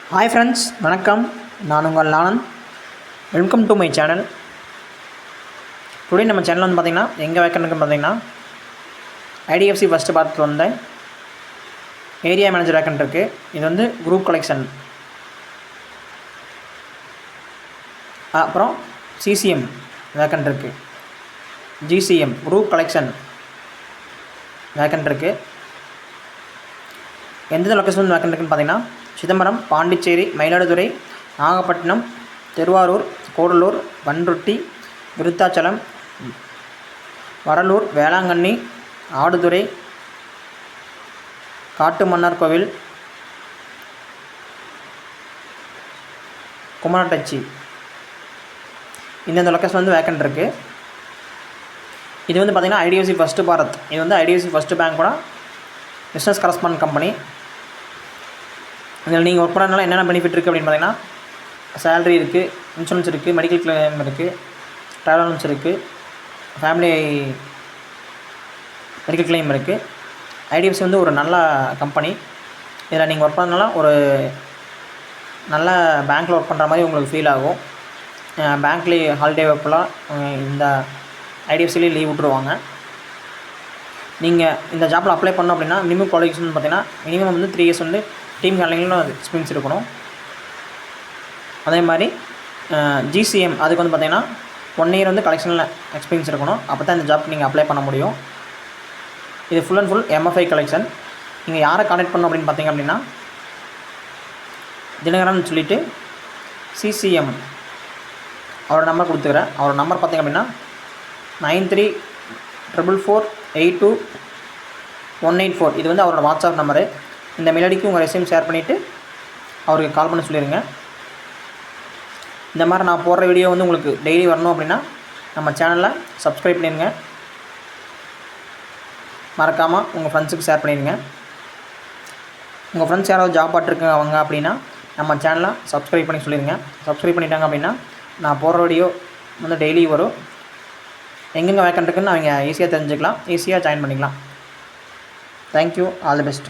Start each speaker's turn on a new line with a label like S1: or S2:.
S1: Hi friends, வணக்கம். நான் உங்கள் Anand. Welcome to my channel. Today நம்ம சேனல் வந்து பார்த்திங்கன்னா எங்கே வேக்கன்ட்னு பார்த்திங்கன்னா ஐடிஎஃப்சி ஃபஸ்ட்டு பார்த்துட்டு வந்தேன். ஏரியா மேனேஜர் வேக்கன்ட் இருக்குது. இது வந்து குரூப் கலெக்ஷன். அப்புறம் சிசிஎம் வேக்கன்ட் இருக்குது. ஜிசிஎம் குரூப் கலெக்ஷன் வேக்கன்ட் இருக்குது. எந்தெந்த லொக்கேஷன் வேக்கன்ட் இருக்குன்னு பார்த்திங்கன்னா சிதம்பரம், பாண்டிச்சேரி, மயிலாடுதுறை, நாகப்பட்டினம், திருவாரூர், கூடலூர், பண்ருட்டி, விருத்தாச்சலம், வரலூர், வேளாங்கண்ணி, ஆடுதுறை, காட்டுமன்னார்கோவில், குமரட்டச்சி. இந்தந்த லொக்கேஷன் வந்து வேக்கன்ட் இருக்குது. இது வந்து பார்த்திங்கன்னா ஐடிஎஃப்சி ஃபஸ்ட்டு பாரத். இது வந்து ஐடிஎஃப்சி ஃபஸ்ட்டு பேங்க்கோட பிஸ்னஸ் கரஸ்பாண்ட் கம்பெனி. இதில் நீங்கள் ஒர்க் பண்ணுறதுனால என்னென்ன பெனிஃபிட் இருக்குது அப்படின்னு பார்த்தீங்கன்னா சேலரி இருக்குது, இன்சூரன்ஸ் இருக்குது, மெடிக்கல் கிளைம் இருக்குது, ட்ராவல் அலவன்ஸ் இருக்குது, ஃபேமிலி மெடிக்கல் கிளைம் இருக்குது. ஐடிஎஃப்சி வந்து ஒரு நல்ல கம்பெனி. இதில் நீங்கள் ஒர்க் பண்ணுறதுனால ஒரு நல்ல பேங்க்கில் ஒர்க் பண்ணுற மாதிரி உங்களுக்கு ஃபீல் ஆகும். பேங்க்லேயே ஹாலிடே வைப்பெல்லாம் இந்த ஐடிஎஃப்சிலேயே லீவ் விட்ருவாங்க. நீங்கள் இந்த ஜாப்பில் அப்ளை பண்ணோம் அப்படின்னா மினிமம் குவாலிஃபிகேஷன் பார்த்தீங்கன்னா மினிமம் வந்து 3 இயர்ஸ் வந்து டீம் ஹேண்ட்லிங்கும் அது எக்ஸ்பீரியன்ஸ் இருக்கணும். அதே மாதிரி ஜிசிஎம் அதுக்கு வந்து பார்த்திங்கன்னா 1 இயர் வந்து கலெக்ஷனில் எக்ஸ்பீரியன்ஸ் இருக்கணும். அப்போ தான் இந்த ஜாப் நீங்கள் அப்ளை பண்ண முடியும். இது full and full MFI collection. நீங்கள் யாரை கான்டாக்ட் பண்ணணும் அப்படின்னு பார்த்தீங்க அப்படின்னா தினகரன் சொல்லிவிட்டு சிசிஎம் அவரோட நம்பர் கொடுத்துக்கிறேன். அவரோட நம்பர் பார்த்திங்க அப்படின்னா 9344828184. இது வந்து அவரோட வாட்ஸ்அப் நம்பரு. இந்த மெயில் ஐடிக்கு உங்கள் ரெஸ்யூம் ஷேர் பண்ணிவிட்டு அவருக்கு கால் பண்ண சொல்லிடுங்க. இந்த மாதிரி நான் போடுற வீடியோ வந்து உங்களுக்கு டெய்லி வரணும் அப்படின்னா நம்ம சேனலில் சப்ஸ்கிரைப் பண்ணிடுங்க. மறக்காமல் உங்கள் ஃப்ரெண்ட்ஸுக்கு ஷேர் பண்ணிடுங்க. உங்கள் ஃப்ரெண்ட்ஸ் யாராவது ஜாப் பார்த்துருக்காங்க அவங்க அப்படின்னா நம்ம சேனலை சப்ஸ்கிரைப் பண்ணி சொல்லிடுங்க. சப்ஸ்கிரைப் பண்ணிட்டாங்க அப்படின்னா நான் போடுற வீடியோ வந்து டெய்லி வரும். எங்கெங்கே வேக்கன்ட் இருக்குன்னு அவங்க ஈஸியாக தெரிஞ்சுக்கலாம், ஈஸியாக ஜாயின் பண்ணிக்கலாம். தேங்க்யூ. All the best.